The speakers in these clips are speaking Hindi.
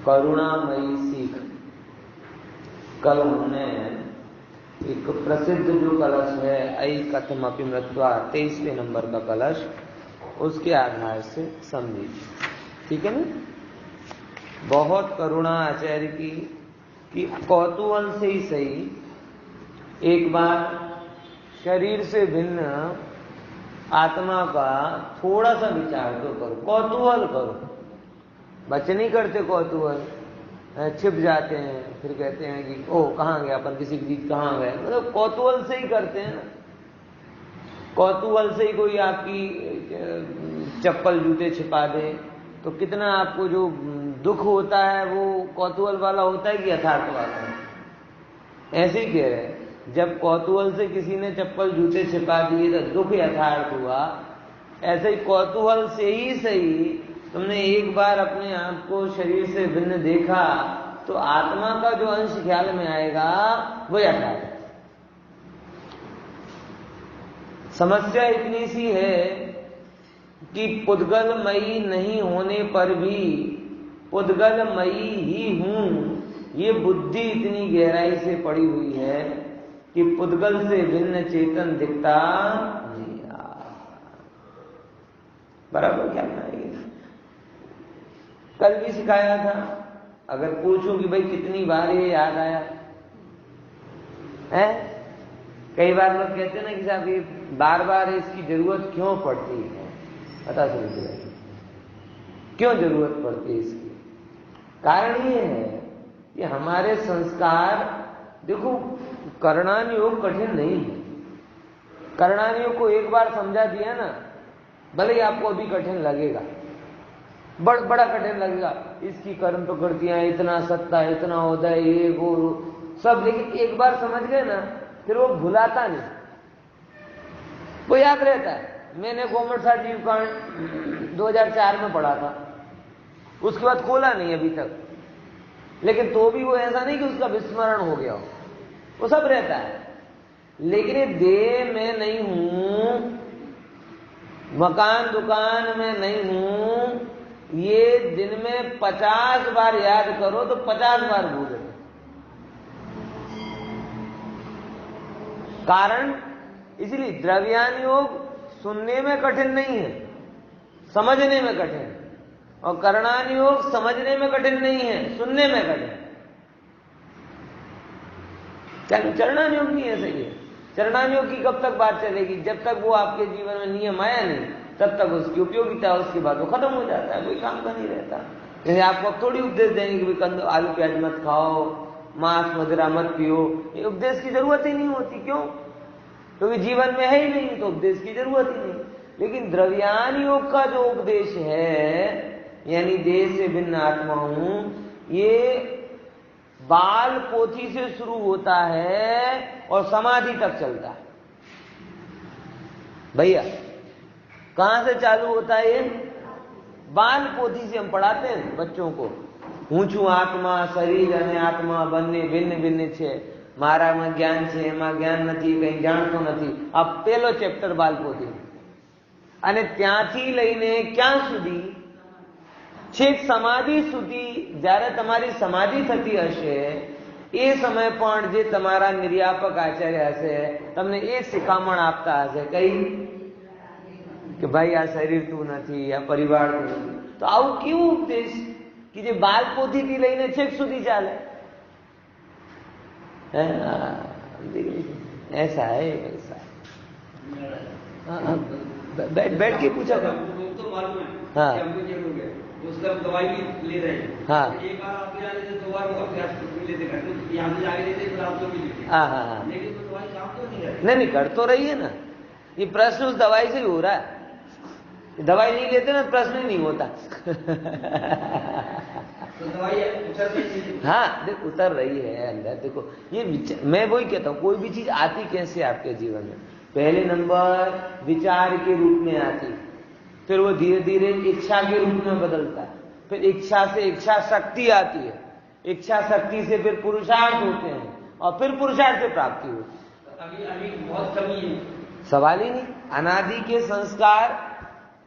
करुणामयी सीख। कल हमने एक प्रसिद्ध जो कलश है ऐ कथमपि मृत्वा 23वें नंबर का कलश, उसके आधार से समझी। ठीक है ना? बहुत करुणा आचार्य की कि कौतूहल से ही सही एक बार शरीर से भिन्न आत्मा का थोड़ा सा विचार तो करो, कौतूहल करो। बच्चे नहीं करते कौतूहल, छिप जाते हैं, फिर कहते हैं कि ओ कहाँ गया अपन, किसी की चीज कहाँ गए। मतलब कौतूहल से ही करते हैं ना। कौतूहल से ही कोई आपकी चप्पल जूते छिपा दे तो कितना आपको जो दुख होता है वो कौतूहल वाला होता है कि यथार्थ वाला है? ऐसे ही कह रहे, जब कौतूहल से किसी ने चप्पल जूते छिपा दिए तो दुख यथार्थ हुआ। ऐसे ही कौतूहल से ही सही तुमने एक बार अपने आप को शरीर से भिन्न देखा तो आत्मा का जो अंश ख्याल में आएगा वो यथार्थ। समस्या इतनी सी है कि पुद्गलमयी नहीं होने पर भी पुद्गलमयी ही हूं, ये बुद्धि इतनी गहराई से पड़ी हुई है कि पुद्गल से भिन्न चेतन दिखता नहीं। बराबर क्या बनाएगी? कल भी सिखाया था, अगर पूछूं कि भाई कितनी बार ये याद आया है? कई बार लोग कहते हैं ना कि साहब ये बार बार इसकी जरूरत क्यों पड़ती है? पता चल जाएगी क्यों जरूरत पड़ती है इसकी। कारण ये है कि हमारे संस्कार, देखो करणान योग कठिन नहीं है। करणान योग को एक बार समझा दिया ना, भले ही आपको अभी कठिन लगेगा, बड़ा कठिन लगेगा, इसकी कर्म प्रकृतियां, इतना सत्ता, इतना उदय, ये वो सब, लेकिन एक बार समझ गए ना फिर वो भुलाता नहीं, वो याद रहता है। मैंने गोमट जीव कांड 2004 में पढ़ा था, उसके बाद खोला नहीं अभी तक, लेकिन तो भी वो ऐसा नहीं कि उसका विस्मरण हो गया हो, वो सब रहता है। लेकिन ये देह में नहीं हूं, मकान दुकान में नहीं हूं, ये दिन में 50 बार याद करो तो 50 बार भूल जाओ। कारण इसलिए द्रव्यान योग सुनने में कठिन नहीं है, समझने में कठिन है, और करणान योग समझने में कठिन नहीं है, सुनने में कठिन। चरणान योग नहीं है सही है। चरणान योग की कब तक बात चलेगी? जब तक वो आपके जीवन में नियम आया नहीं तब तक उसकी उपयोगिता, उसके बाद वो खत्म हो जाता है, कोई काम का नहीं रहता। जैसे आपको अब थोड़ी उपदेश देंगे कि भाई आलू प्याज मत खाओ, मांस मदिरा मत पियो, ये उपदेश की जरूरत ही नहीं होती। क्यों? क्योंकि जीवन में है ही नहीं, तो उपदेश की जरूरत ही नहीं। लेकिन द्रव्यान योग का जो उपदेश है, यानी देह से भिन्न आत्मा हूं, ये बाल पोथी से शुरू होता है और समाधि तक चलता है। भैया कहां से चालू होता है ये? बाल पोथी से हम पढ़ाते हैं बच्चों को, ऊंचू आत्मा शरीर અને आत्मा બંને ભિન્ન ભિન્ન છે, મારામાં જ્ઞાન છે એમાં જ્ઞાન નથી, કંઈ જાણતો નથી. આ પહેલો ચેપ્ટર બાલપોથી, અને ત્યાંથી લઈને ક્યાં સુધી? છેક સમાધિ સુધી. જ્યારે તમારી સમાધિ થતી હશે એ સમય પણ જે તમારા નિર્યાપક આચાર્ય હશે તમને એ શિખામણ આપતા હશે, કઈ કે ભાઈ આ શરીર તું નથી, આ પરિવાર તું નથી. તો આવું કેવું ઉપદેશ कि जो बाल पोथी थी लईने छेक सुधी चाले, ऐसा है ऐसा। बैठ के पूछा था। हाँ उसका दवाई भी ले रहे हैं। हाँ एक बार आप जाने से 2 बार अभ्यास लेते हैं, यहाँ से आगे लेते फिर आप लोग भी लेते हैं। हाँ लेकिन तो दवाई काम तो नहीं करती। नहीं कर तो रही है ना। ये प्रश्न उस दवाई से ही हो रहा है। दवाई नहीं लेते ना प्रश्न ही नहीं होता। तो दवाई उतर रही। हाँ देख उतर रही है अंदर। देखो ये मैं वही कहता हूँ, कोई भी चीज आती कैसे आपके जीवन में? पहले नंबर विचार के रूप में आती, फिर वो धीरे धीरे इच्छा के रूप में बदलता है, फिर इच्छा से इच्छा शक्ति आती है, इच्छा शक्ति से फिर पुरुषार्थ होते हैं, और फिर पुरुषार्थ से प्राप्ति होती है। अभी बहुत कमी है, सवाल ही नहीं। अनादि के संस्कार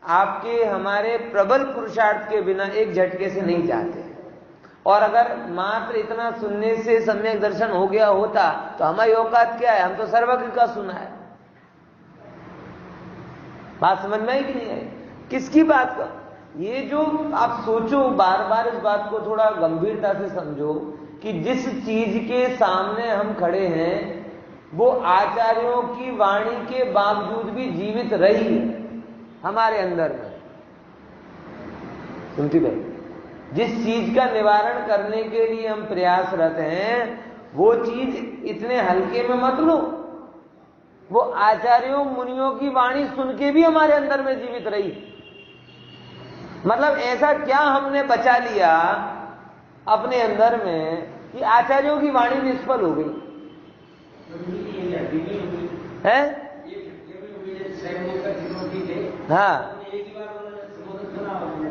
आपके हमारे प्रबल पुरुषार्थ के बिना एक झटके से नहीं जाते, और अगर मात्र इतना सुनने से सम्यक दर्शन हो गया होता तो हमारी औकात क्या है? हम तो सर्वज्ञ का सुना है। बात समझ में आई कि नहीं आई? किसकी बात का? ये जो आप सोचो, बार बार इस बात को थोड़ा गंभीरता से समझो कि जिस चीज के सामने हम खड़े हैं वो आचार्यों की वाणी के बावजूद भी जीवित रही है हमारे अंदर में। सुनती भाई, जिस चीज का निवारण करने के लिए हम प्रयासरत हैं वो चीज इतने हल्के में मत लो। वो आचार्यों मुनियों की वाणी सुन के भी हमारे अंदर में जीवित रही। मतलब ऐसा क्या हमने बचा लिया अपने अंदर में कि आचार्यों की वाणी निष्फल हो गई है? हाँ,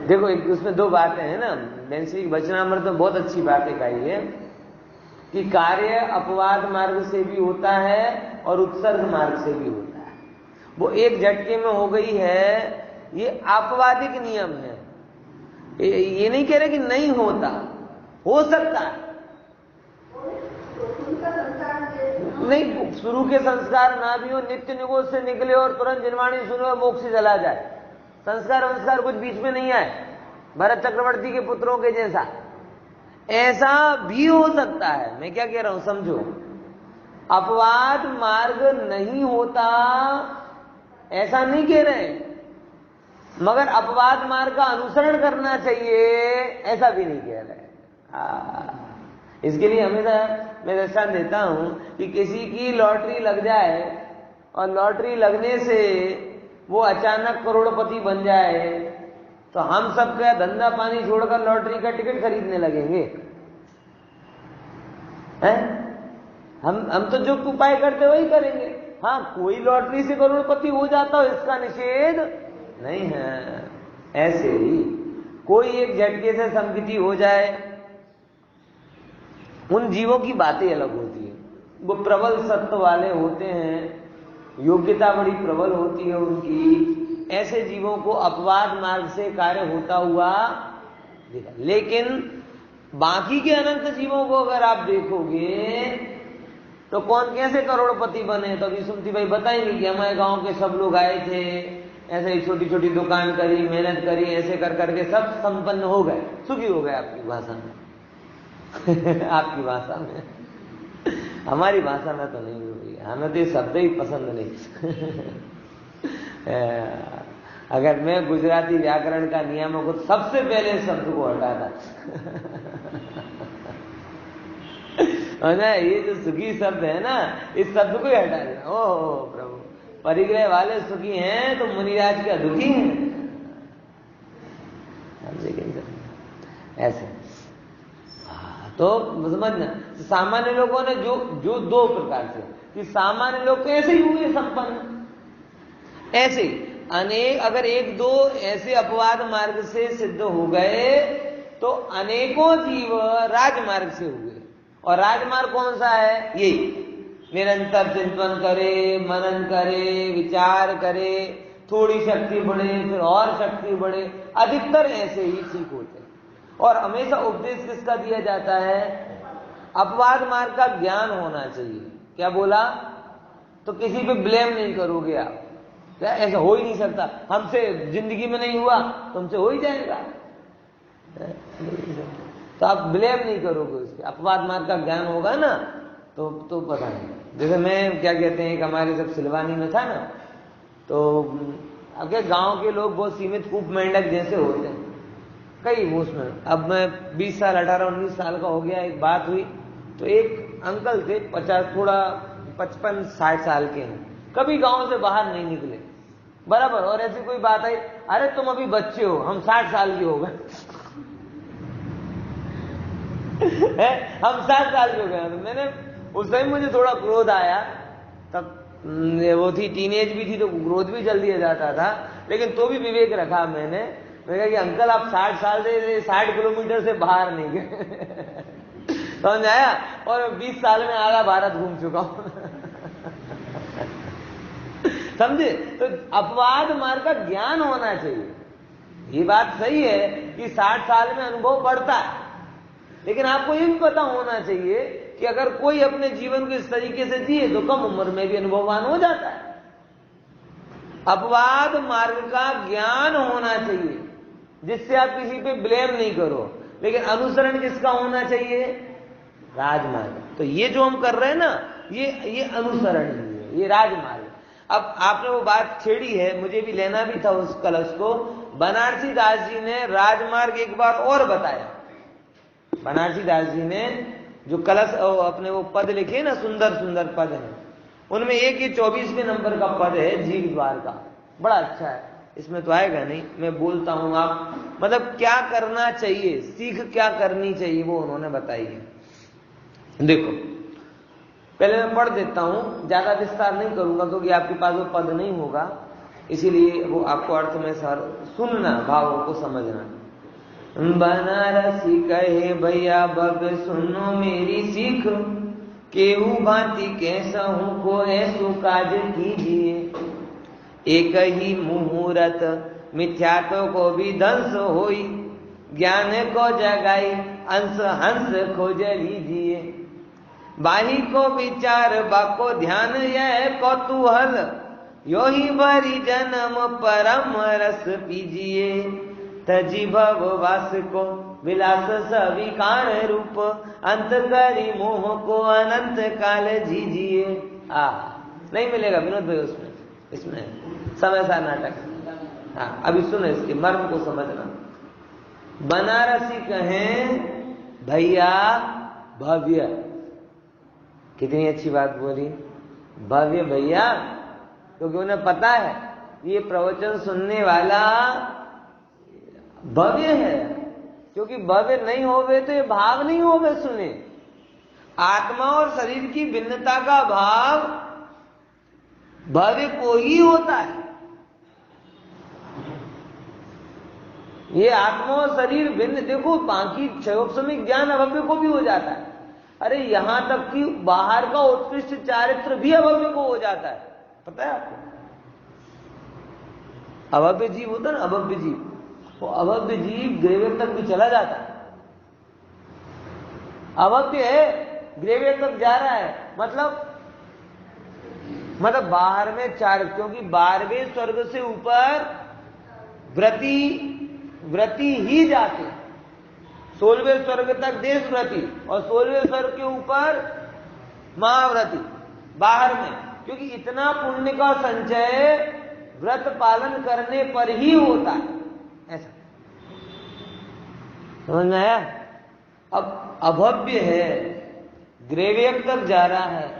देखो उसमें दो बातें हैं ना। बेंसी वचनामृत में बहुत अच्छी बातें कही है कि कार्य अपवाद मार्ग से भी होता है और उत्सर्ग मार्ग से भी होता है। वो एक झटके में हो गई है, ये अपवादिक नियम है। ये नहीं कह रहे कि नहीं होता, हो सकता है। नहीं, शुरू के संस्कार ना भी हो, नित्य निगोद से निकले और तुरंत जिनवाणी सुने और मोक्ष से चला जाए, संस्कार कुछ बीच में नहीं आए, भरत चक्रवर्ती के पुत्रों के जैसा, ऐसा भी हो सकता है। मैं क्या कह रहा हूं समझो, अपवाद मार्ग नहीं होता ऐसा नहीं कह रहे, मगर अपवाद मार्ग का अनुसरण करना चाहिए ऐसा भी नहीं कह रहे। इसके लिए हमेशा मैं दृष्टांत देता हूं कि किसी की लॉटरी लग जाए और लॉटरी लगने से वो अचानक करोड़पति बन जाए तो हम सब का धंधा पानी छोड़कर लॉटरी का टिकट खरीदने लगेंगे हैं? हम तो जो उपाय करते वही करेंगे। हाँ, कोई लॉटरी से करोड़पति हो जाता हो इसका निषेध नहीं है। ऐसे ही कोई एक झटके से संगति हो जाए, उन जीवों की बातें अलग होती है। वो प्रबल सत्व वाले होते हैं, योग्यता बड़ी प्रबल होती है उनकी। ऐसे जीवों को अपवाद मार्ग से कार्य होता हुआ देखा। लेकिन बाकी के अनंत जीवों को अगर आप देखोगे तो कौन कैसे करोड़पति बने? तो अभी सुनती भाई बताएंगे कि हमारे गांव के सब लोग आए थे, ऐसे ही छोटी छोटी दुकान करी, मेहनत करी, ऐसे कर करके सब संपन्न हो गए, सुखी हो गए। आपकी भाषा में आपकी भाषा में, हमारी भाषा में तो नहीं हुई, हमें तो ये शब्द ही पसंद नहीं। अगर मैं गुजराती व्याकरण का नियमों को सबसे पहले शब्द को हटाता और ना ये जो सुखी शब्द है ना, इस शब्द को ही हटा देना। ओह प्रभु, परिग्रह वाले सुखी हैं तो मुनिराज क्या दुखी हैं? लेकिन ऐसे तो समझना, सामान्य लोगों ने जो दो प्रकार से कि सामान्य लोग कैसे ही हुए संपन्न, ऐसे अनेक अगर एक दो ऐसे अपवाद मार्ग से सिद्ध हो गए तो अनेकों जीव राजमार्ग से हुए। और राजमार्ग कौन सा है? यही निरंतर चिंतन करे, मनन करे, विचार करे, थोड़ी शक्ति बढ़े फिर और शक्ति बढ़े, अधिकतर ऐसे ही ठीक होते। और हमेशा उपदेश किसका दिया जाता है? अपवाद मार्ग का ज्ञान होना चाहिए। क्या बोला? तो किसी पे ब्लेम नहीं करोगे आप, क्या ऐसा हो ही नहीं सकता, हमसे जिंदगी में नहीं हुआ तुमसे हो ही जाएगा, तो आप ब्लेम नहीं करोगे उसके। अपवाद मार्ग का ज्ञान होगा ना तो पता नहीं। जैसे मैं क्या कहते हैं, एक हमारे सब सिलवानी में था ना, तो अगर गांव के लोग बहुत सीमित कूप मेंढक जैसे होते हैं कई उसमें। अब मैं 20 साल 18-19 साल का हो गया, एक बात हुई तो एक अंकल थे 55-60 साल के हैं, कभी गांव से बाहर नहीं निकले बराबर। और ऐसी कोई बात आई, अरे तुम अभी बच्चे हो, हम 60 साल के हो गए हम 60 साल के हो गए। तो मैंने उस टाइम मुझे थोड़ा क्रोध आया, तब वो थी टीनेज भी थी तो क्रोध भी जल्दी आ जाता था, लेकिन तो भी विवेक रखा मैंने कहा कि अंकल आप 60 साल से 60 किलोमीटर से बाहर नहीं गए समझ आया? और 20 साल में आधा भारत घूम चुका हूं समझे? तो अपवाद मार्ग का ज्ञान होना चाहिए। ये बात सही है कि 60 साल में अनुभव बढ़ता है, लेकिन आपको ये भी पता होना चाहिए कि अगर कोई अपने जीवन को इस तरीके से जिए तो कम उम्र में भी अनुभववान हो जाता है। अपवाद मार्ग का ज्ञान होना चाहिए जिससे आप किसी पे ब्लेम नहीं करो, लेकिन अनुसरण किसका होना चाहिए? राजमार्ग। तो ये जो हम कर रहे हैं ना, ये अनुसरण है, ये राजमार्ग। अब आपने वो बात छेड़ी है, मुझे भी लेना भी था उस कलश को। बनारसी दास जी ने राजमार्ग एक बार और बताया। बनारसी दास जी ने जो कलश अपने वो पद लिखे ना, सुंदर सुंदर पद है, उनमें एक ये 24वें नंबर का पद है, जीव द्वार का, बड़ा अच्छा है। इसमें तो आएगा नहीं, मैं बोलता हूं, आप मतलब क्या करना चाहिए, सीख क्या करनी चाहिए, वो उन्होंने बताई है। देखो, पहले मैं पढ़ देता हूं, ज्यादा विस्तार नहीं करूंगा क्योंकि आपके पास वो पद नहीं होगा, इसीलिए वो आपको अर्थ में सर सुनना, भावों को समझना। बनारसी कहे भैया बग सुनो मेरी सीख, केहू भांति कैसा हूं को ऐसो काज कीजिए। एक ही मुहूर्त मिथ्यात्व को भी ध्वंस होई, ज्ञान को जगाई अंश हंस खोज लीजिए। बाही को विचार बाको ध्यान यह कौतूहल, यो ही भरी जन्म परम रस पीजिए। तजी भव वास को विलास सविकार रूप, अंत करी मोह को अनंत काल जीजिए। नहीं मिलेगा विनोद भाई उसमें, इसमें समय सा नाटक। हाँ, अभी सुनो, इसके मर्म को समझना। बनारसी कहें भैया भव्य, कितनी अच्छी बात बोली, भव्य भैया, क्योंकि उन्हें पता है ये प्रवचन सुनने वाला भव्य है, क्योंकि भव्य नहीं होवे तो ये भाव नहीं होवे सुने। आत्मा और शरीर की भिन्नता का भाव भव्य को ही होता है। ये आत्मा और शरीर भिन्न, देखो बाकी क्षयोपशमिक ज्ञान अभव्य को भी हो जाता है। अरे यहां तक कि बाहर का उत्कृष्ट चारित्र भी अभव्य को हो जाता है, पता है आपको? अभव्य जीव होता है ना, अभव्य जीव, वो अभव्य जीव ग्रेवियर तक भी चला जाता है। अभव्य है, ग्रेवियर तक जा रहा है, मतलब बाहर में चार, क्योंकि 12वें स्वर्ग से ऊपर व्रति ही जाते, 16वें स्वर्ग तक देशव्रति और 16वें स्वर्ग के ऊपर महाव्रति बाहर में, क्योंकि इतना पुण्य का संचय व्रत पालन करने पर ही होता है। ऐसा समझ में आया? अब अभव्य है, ग्रेवियर तक जा रहा है,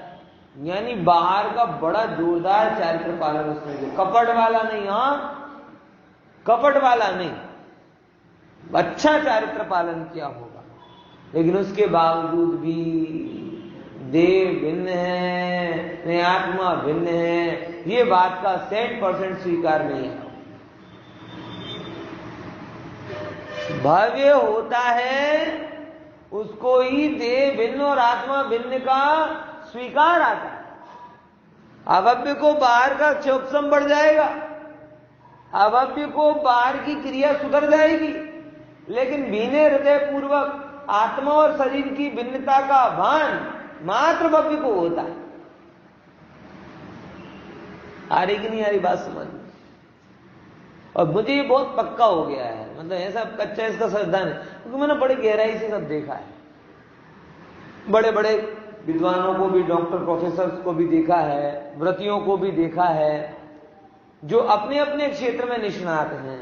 यानी बाहर का बड़ा जोरदार चारित्र पालन उसमें, जो कपट वाला नहीं, कपट वाला नहीं, अच्छा चारित्र पालन किया होगा, लेकिन उसके बावजूद भी देह भिन्न है, आत्मा भिन्न है, ये बात का 100% स्वीकार नहीं है। भव्य होता है उसको ही देह भिन्न और आत्मा भिन्न का स्वीकार आता है। अभव्य को बाहर का क्षोभसम बढ़ जाएगा, अभव्य को बाहर की क्रिया सुधर जाएगी, लेकिन भीने हृदय पूर्वक आत्मा और शरीर की भिन्नता का भान मात्र भव्य को होता है। आ रही कि नहीं आ रही बात समझ? और मुझे ये बहुत पक्का हो गया है, मतलब ऐसा कच्चा इसका श्रद्धा नहीं, क्योंकि मैंने बड़ी गहराई से सब देखा है। बड़े बड़े विद्वानों को भी, डॉक्टर प्रोफेसर को भी देखा है, व्रतियों को भी देखा है, जो अपने अपने क्षेत्र में निष्णात हैं।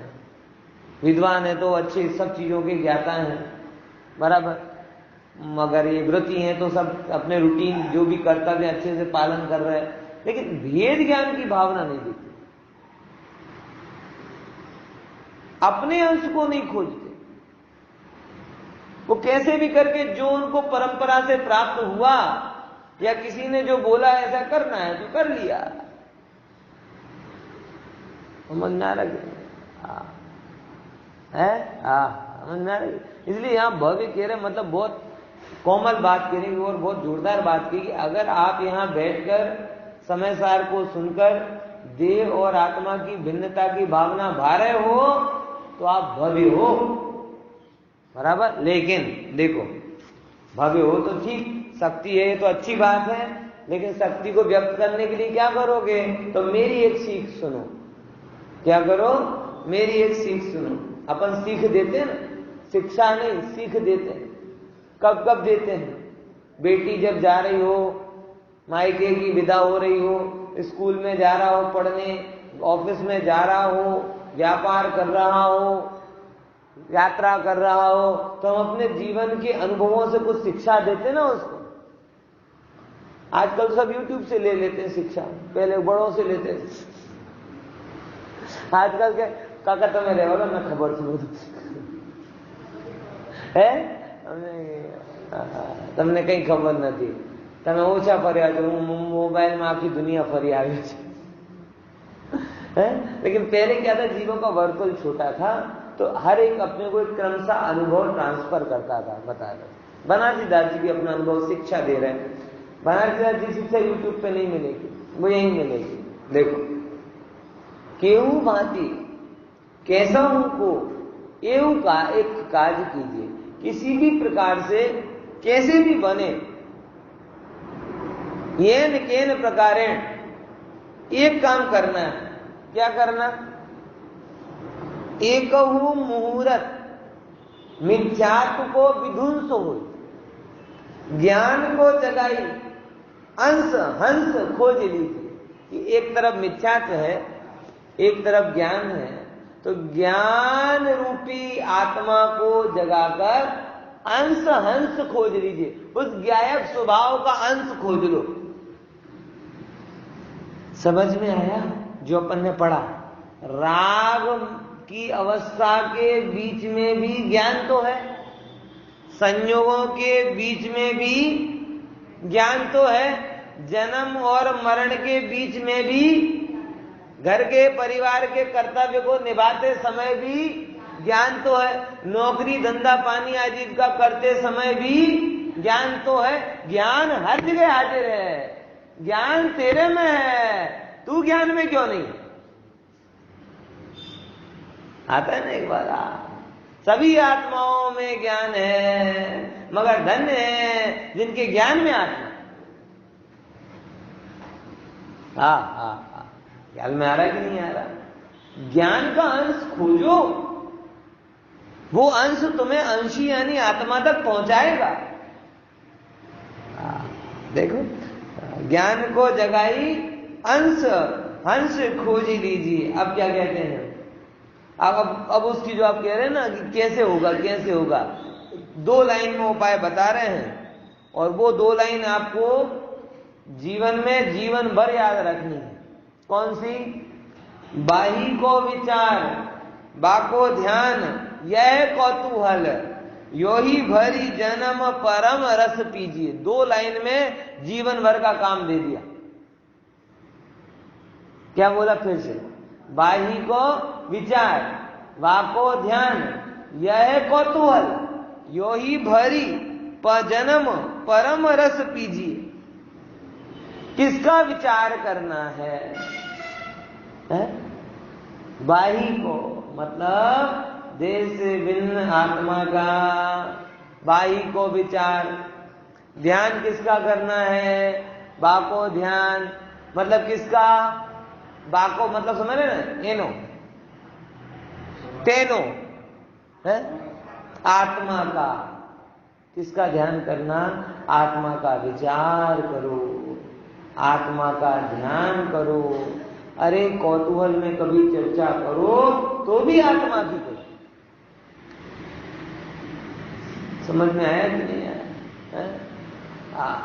विद्वान है तो अच्छे सब चीजों के ज्ञाता हैं, बराबर, मगर ये व्रती हैं तो सब अपने रूटीन जो भी कर्तव्य अच्छे से पालन कर रहे हैं, लेकिन भेद ज्ञान की भावना नहीं दिखती, अपने अंश को नहीं खोजते। वो कैसे भी करके जो उनको परंपरा से प्राप्त हुआ या किसी ने जो बोला ऐसा करना है तो कर लिया, समझ में आ रहा है? समझ में आ रही? इसलिए यहां भव्य कह रहे, मतलब बहुत कोमल बात कह रही और बहुत जोरदार बात की कि अगर आप यहां बैठकर समय सार को सुनकर देह और आत्मा की भिन्नता की भावना भा रहे हो तो आप भव्य हो, बराबर। लेकिन देखो, भव्य हो तो ठीक, शक्ति है तो अच्छी बात है, लेकिन शक्ति को व्यक्त करने के लिए क्या करोगे? तो मेरी एक सीख सुनो। क्या करो? मेरी एक सीख सुनो। अपन सीख देते हैं ना, शिक्षा नहीं सीख देते हैं। कब कब देते हैं? बेटी जब जा रही हो, मायके की विदा हो रही हो, स्कूल में जा रहा हो पढ़ने, ऑफिस में जा रहा हो, व्यापार कर रहा हो, यात्रा कर रहा हो, तो हम अपने जीवन के अनुभवों से कुछ शिक्षा देते ना उसको। आजकल सब यूट्यूब से ले लेते हैं शिक्षा, पहले बड़ों से लेते हैं। आजकल के काका તમે રહેવાનો ને ખબર છે બધું હે તમને કઈ ખબર નથી, તમે ઓછા ફર્યા છો, હું મોબાઈલમાં આખી દુનિયા ફરી આવ્યો છું। लेकिन पहले क्या था, जीवों का वर्तुल छोटा था, तो हर एक अपने को एक क्रमशः अनुभव ट्रांसफर करता था, बता रहे। बनारसी दास जी भी अपना अनुभव शिक्षा दे रहे हैं। बनारसी दास जी शिक्षा यूट्यूब पे नहीं मिलेगी, वो यहीं मिलेगी। देखो, केहू भांति कैसा को एवं का एक कार्य कीजिए, किसी भी प्रकार से कैसे भी बने, येन केन प्रकारेण एक काम करना है। क्या करना? एकहु मुहूर्त मिथ्यात्व को विध्वंस हो, ज्ञान को जगाई अंश हंस खोज लीजिए। कि एक तरफ मिथ्यात्व है, एक तरफ ज्ञान है, तो ज्ञान रूपी आत्मा को जगाकर अंश हंस खोज लीजिए। उस गायब स्वभाव का अंश खोज लो। समझ में आया जो अपन ने पढ़ा? राग की अवस्था के बीच में भी ज्ञान तो है, संयोगों के बीच में भी ज्ञान तो है, जन्म और मरण के बीच में भी, घर के परिवार के कर्तव्य को निभाते समय भी ज्ञान तो है, नौकरी धंधा पानी आदि का करते समय भी ज्ञान तो है। ज्ञान हर जगह हाजिर है, ज्ञान तेरे में है, तू ज्ञान में क्यों नहीं? आता है ना एक बार, सभी आत्माओं में ज्ञान है, मगर धन्य है जिनके ज्ञान में आत्मा। ख्याल में आ रहा है कि नहीं आ रहा? ज्ञान का अंश खोजो, वो अंश तुम्हें अंशी यानी आत्मा तक पहुंचाएगा। देखो, ज्ञान को जगाई अंश हंस खोज लीजिए। अब क्या कहते हैं? अब उसकी जो आप कह रहे हैं ना कि कैसे होगा कैसे होगा, 2 लाइन में उपाय बता रहे हैं, और वो 2 लाइन आपको जीवन में जीवन भर याद रखनी है। कौन सी? बाही को विचार, बाको ध्यान, यह कौतूहल, यो ही भरी जन्म परम रस पीजिए। 2 लाइन में जीवन भर का काम दे दिया। क्या बोला फिर से? बाही को विचार, वाको ध्यान, यह कौतूहल, यो ही भरी जन्म परम रस पीजिए। किसका विचार करना है? बाही को मतलब देश से भिन्न आत्मा का, बाही को विचार। ध्यान किसका करना है? बाको ध्यान मतलब किसका? बाको मतलब समझ रहे ना, एनो तेनो है आत्मा का। किसका ध्यान करना? आत्मा का विचार करो, आत्मा का ध्यान करो। अरे कौतूहल में कभी चर्चा करो तो भी आत्मा की करो। समझ में आया कि नहीं आया?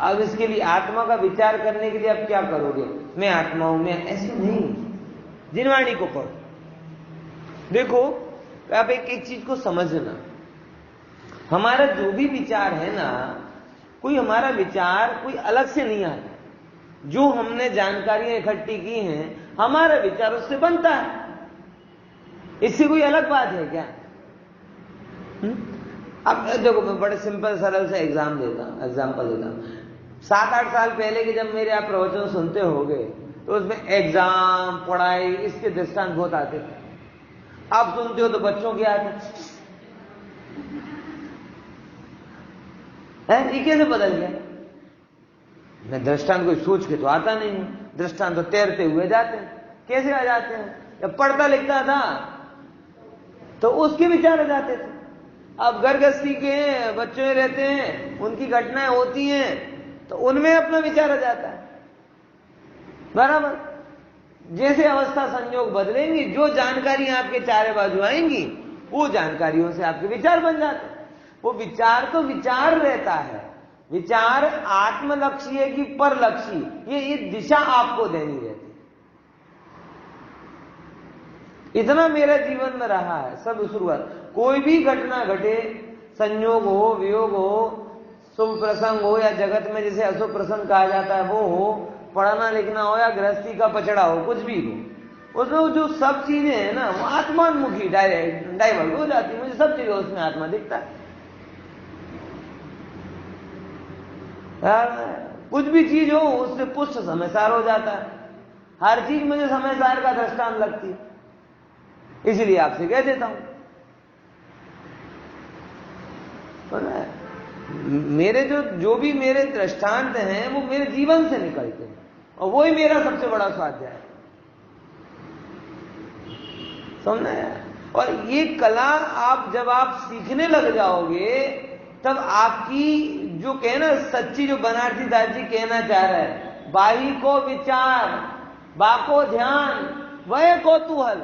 अब इसके लिए आत्मा का विचार करने के लिए आप क्या करोगे? मैं आत्मा हूं, मैं ऐसे नहीं। जिनवाणी को पढ़ो। देखो, आप एक चीज को समझना, हमारा जो भी विचार है ना, कोई हमारा विचार कोई अलग से नहीं आता। जो हमने जानकारियां इकट्ठी की हैं, हमारा विचार उससे बनता है। इससे कोई अलग बात है क्या? अब देखो, मैं बड़े सिंपल सरल से एग्जाम्पल देता हूं। 7-8 साल पहले के जब मेरे आप प्रवचन सुनते होंगे, तो उसमें एग्जाम, पढ़ाई, इसके दृष्टांत बहुत आते थे। आप सुनते हो तो बच्चों के आते, है, ये कैसे बदल गया? मैं दृष्टांत कोई सोच के तो आता नहीं हूं, दृष्टांत तो तैरते हुए जाते हैं। कैसे आ जाते हैं? जब पढ़ता लिखता था तो उसके विचार आ जाते थे। अब घर गृहस्थी के बच्चे रहते हैं, उनकी घटनाएं होती हैं तो उनमें अपना विचार आ जाता है। बराबर, जैसे अवस्था संयोग बदलेंगी, जो जानकारी आपके चारे बाजू आएंगी, वो जानकारियों से आपके विचार बन जाते हैं। वो विचार तो विचार रहता है, विचार आत्मलक्षी की परलक्षी, ये दिशा आपको देनी रहती है। इतना मेरे जीवन में रहा है। सब शुरुआत, कोई भी घटना घटे, संयोग हो, वियोग हो, शुभ प्रसंग हो या जगत में जिसे अशुभ प्रसंग कहा जाता है वो हो, पढ़ना लिखना हो या गृहस्थी का पचड़ा हो, कुछ भी हो, उसमें जो सब चीजें हैं ना, वो आत्मान्मुखी डाइवर्ट हो जाती है। मुझे सब चीजें उसमें आत्मा दिखता है। कुछ भी चीज हो उससे पुष्ट समयसार हो जाता है। हर चीज मुझे समयसार का दृष्टांत लगती है, इसलिए आपसे कह देता हूं। मेरे जो भी मेरे दृष्टांत हैं वो मेरे जीवन से निकलते हैं, और वही मेरा सबसे बड़ा स्वाध्याय है। समझना है? और ये कला जब आप सीखने लग जाओगे, तब आपकी जो कहना सच्ची, जो बनारसी दास जी कहना चाह रहा है, बाही को विचार, बा को ध्यान, वह कौतूहल,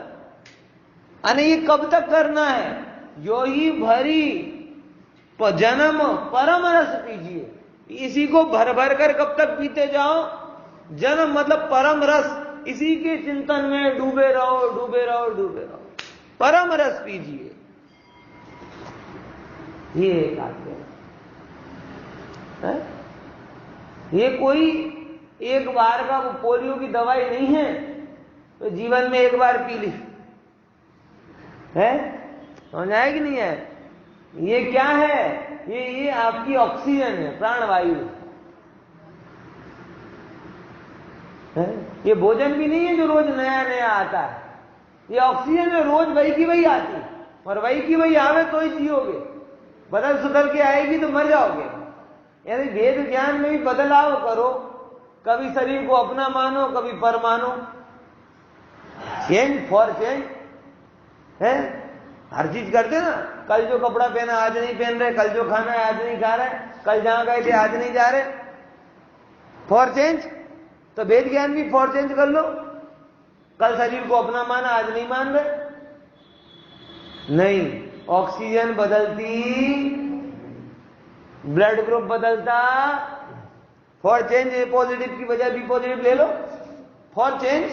अने ये कब तक करना है? यो ही भरी जन्म परम रस पीजिए। इसी को भर भर कर कब तक पीते जाओ? जन्म मतलब परम रस, इसी के चिंतन में डूबे रहो, डूबे रहो, डूबे रहो, परम रस पीजिए। ये एक आज्ञा है। ये कोई एक बार का पोलियो की दवाई नहीं है तो जीवन में एक बार पी ली है, समझ आया कि नहीं है? ये क्या है? ये आपकी ऑक्सीजन है, प्राणवायु है। ये भोजन भी नहीं है जो रोज नया नया आता है, ये ऑक्सीजन है, रोज वही की वही आती है, और वही की वही आवे तो ही जियोगे, बदल सुधर के आएगी तो मर जाओगे। यानी वेद ज्ञान में भी बदलाव करो, कभी शरीर को अपना मानो, कभी पर मानो, चेंज फॉर चेंज है। हर चीज करते ना, कल जो कपड़ा पहना आज नहीं पहन रहे, कल जो खाना है आज नहीं खा रहे, कल जहां गए थे आज नहीं जा रहे, फॉर चेंज। तो वेद ज्ञान भी फॉर चेंज कर लो, कल शरीर को अपना माना आज नहीं मान रहे, नहीं, ऑक्सीजन बदलती, ब्लड ग्रुप बदलता, फॉर चेंज। ए पॉजिटिव की बजाय बी पॉजिटिव ले लो, फॉर चेंज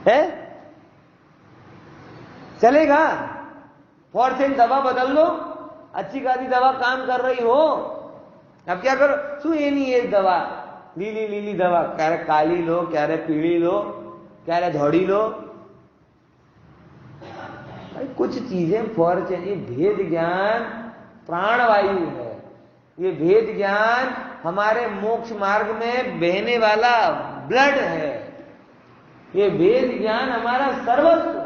है, चलेगा। फॉर चेंज दवा बदल लो, अच्छी खासी दवा काम कर रही हो, अब क्या करो? शू ये नहीं, ये दवा लीली लीली दवा, कह रहे काली लो, कह रहे पीली लो, कह रहे धौड़ी लो। भाई कुछ चीजें फॉर चेंज। ये भेद ज्ञान प्राणवायु है, ये भेद ज्ञान हमारे मोक्ष मार्ग में बहने वाला ब्लड है, ये वेद ज्ञान हमारा सर्वस्व।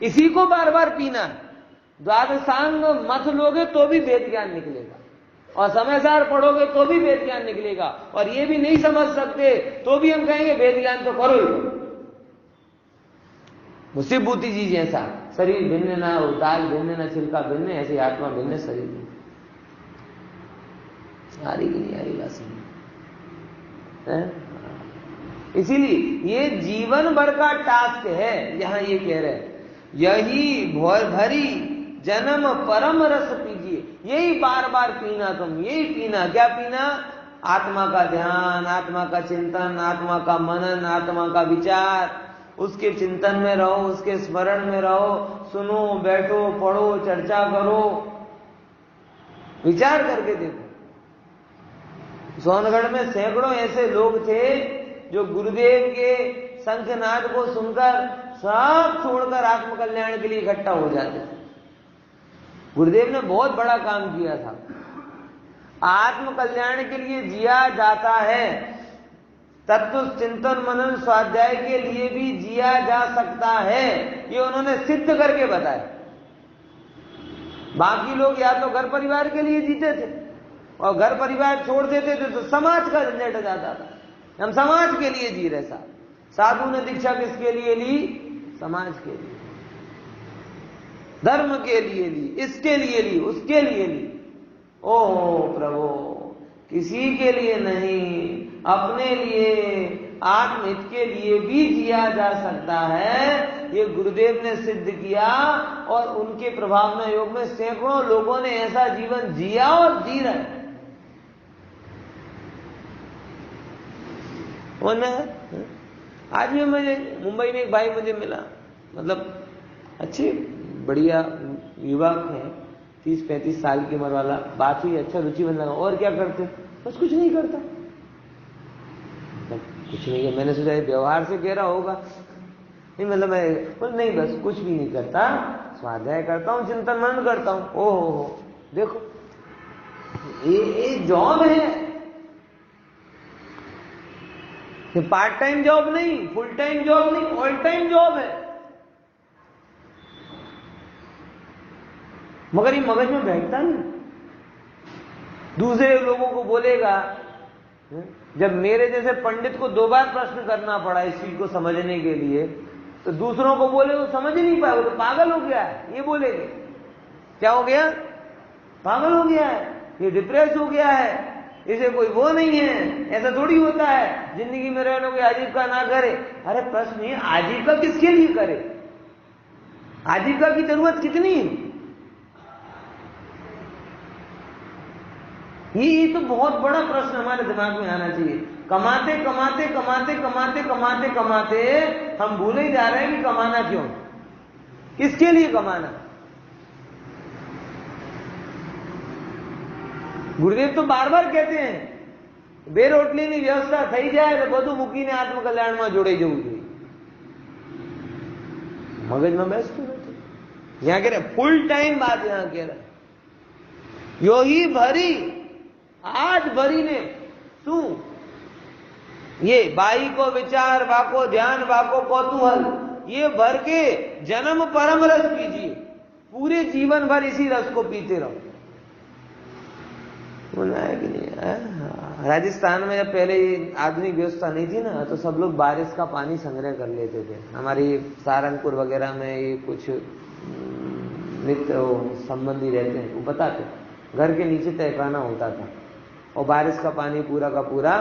इसी को बार बार पीना। द्वादशांग मत लोगे तो भी वेद ज्ञान निकलेगा, और समयसार पढ़ोगे तो भी वेद ज्ञान निकलेगा, और ये भी नहीं समझ सकते तो भी हम कहेंगे वेद ज्ञान तो करो ही। मुझसे बूती जी जैसा शरीर भिन्न ना हो, दाल भिन्न ना छिलका भिन्न, ऐसे आत्मा भिन्न शरीर भिन्न। आ रही कि नहीं आ रही बात समझ? इसीलिए ये जीवन भर का टास्क है। यहां ये कह रहे हैं, यही भरी जन्म परम रस पीजिए। यही बार बार पीना, तुम यही पीना। क्या पीना? आत्मा का ध्यान, आत्मा का चिंतन, आत्मा का मनन, आत्मा का विचार। उसके चिंतन में रहो, उसके स्मरण में रहो, सुनो, बैठो, पढ़ो, चर्चा करो, विचार करके देखो। सोनगढ़ में सैकड़ों ऐसे लोग थे जो गुरुदेव के शंखनाद को सुनकर सब छोड़कर आत्मकल्याण के लिए इकट्ठा हो जाते थे। गुरुदेव ने बहुत बड़ा काम किया था। आत्मकल्याण के लिए जिया जाता है, तत्व चिंतन मनन स्वाध्याय के लिए भी जिया जा सकता है, ये उन्होंने सिद्ध करके बताया। बाकी लोग या तो घर परिवार के लिए जीते थे और घर परिवार छोड़ देते थे तो समाज का झंझट जाता था। हम समाज के लिए जी रहे साहब। साधु ने दीक्षा किसके लिए ली? समाज के लिए, धर्म के लिए ली, इसके लिए ली, उसके लिए ली। ओहो प्रभु, किसी के लिए नहीं, अपने लिए, आत्महित के लिए भी जिया जा सकता है। ये गुरुदेव ने सिद्ध किया और उनके प्रभावना योग में सैकड़ों लोगों ने ऐसा जीवन जिया और जी रहे हैं। आज भी मुझे मुंबई में एक भाई मुझे मिला, मतलब अच्छे बढ़िया युवक है, 30-35 साल की उम्र वाला। बात हुई, अच्छा रुचि बन लगा। और क्या करते? बस कुछ नहीं करता। कुछ नहीं है, मैंने सोचा व्यवहार से कह रहा होगा, नहीं मतलब मैं नहीं, बस कुछ भी नहीं करता, स्वाध्याय करता हूं, चिंतन मनन करता हूं। ओहो देखो, ये जॉब है, ये पार्ट टाइम जॉब नहीं, फुल टाइम जॉब नहीं, ऑल टाइम जॉब है। मगर ये मगज में बैठता नहीं। दूसरे लोगों को बोलेगा, जब मेरे जैसे पंडित को 2 बार प्रश्न करना पड़ा इस चीज को समझने के लिए, तो दूसरों को बोले वो समझ ही नहीं पाए, वो तो पागल हो गया है। ये बोलेंगे क्या हो गया? पागल हो गया है, ये डिप्रेस हो गया है, इसे कोई वो नहीं है, ऐसा थोड़ी होता है, जिंदगी में रहने कोई आजीविका ना करे। अरे प्रश्न ये आजीविका किसके लिए करे? आजीविका की जरूरत कितनी है? ये तो बहुत बड़ा प्रश्न हमारे दिमाग में आना चाहिए। कमाते कमाते कमाते कमाते कमाते कमाते हम भूले ही जा रहे हैं कि कमाना क्यों, किसके लिए कमाना। गुरुदेव तो बार बार कहते हैं बेरोटलीनी व्यवस्था થઈ જાય તો બધું મૂકીને આત્મકલ્યાણમાં જોડાઈ જવું જોઈએ। મગજમાં બેસતું નથી। यहाँ कह रहे फुल टाइम बात यहाँ कह रहे यो ही भरी आज भरी ने शू ये बाई को विचार वाको ध्यान वाको कौतूहल ये भर के जन्म परम रस पीजिए, पूरे जीवन भर इसी रस को पीते रहो। बोला है कि नहीं? राजस्थान में जब पहले आधुनिक व्यवस्था नहीं थी ना, तो सब लोग बारिश का पानी संग्रह कर लेते थे। हमारी सहारनपुर वगैरह में ये कुछ मित्र संबंधी रहते हैं, वो बताते घर के नीचे तहखाना होता था और बारिश का पानी पूरा का पूरा